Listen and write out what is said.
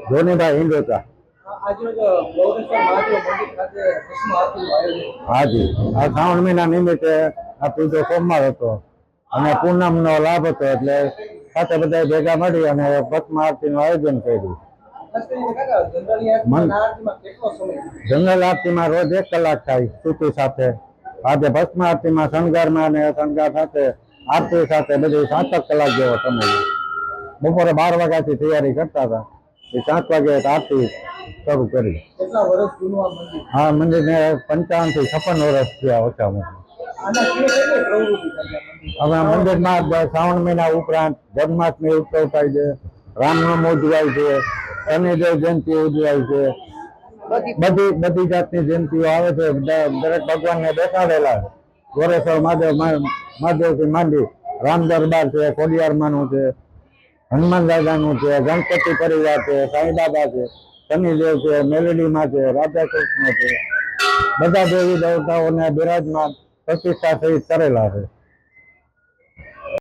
ધોનીભાઈ હિંડોતા. હાજી, આ શ્રાવણ મહિના નિમિત્તે આ ત્રીજો સોમવાર હતો અને પૂનમનો લાભ હતો, એટલે સાથે બધા ભેગા મળી અને ભસ્મ આરતીનું આયોજન કર્યું. જંગલ આરતીમાં રોજ 1 કલાક થાય સ્તુતિ સાથે. આજે ભસ્મ આરતીમાં શણગારમાં અને શણગાર સાથે આરતી સાથે બધી 7 કલાક જેવો સમય. બપોરે 12 વાગ્યાથી તૈયારી કરતા હતા, એ 7 વાગે આરતી શરૂ કરી. હા, મંદિરને 55 થી 56 વર્ષ થયા ઓછામાં. હવે મંદિરમાં શ્રાવણ મહિના ઉપરાંત જન્માષ્ટમી ઉત્સવ થાય છે, રામનવમી ઉજવાય છે, શનિદેવ જયંતિ ઉજવાય છે, બધી જાતની જયંતિઓ આવે છે. દરેક ભગવાનને બેસાડેલા છે. ગોરેશ્વર મહાદેવથી માંડી રામ દરબાર છે, ખોડિયારમાંનું છે, હનુમાન દાદાનું છે, ગણપતિ પરિવાર છે, સાંઈ બાબા છે, શનિદેવ છે, મેલડીમાં છે, રાધા કૃષ્ણ છે, બધા દેવી દેવતાઓને બિરાજમાન પ્રતિષ્ઠા સહિત કરેલા છે.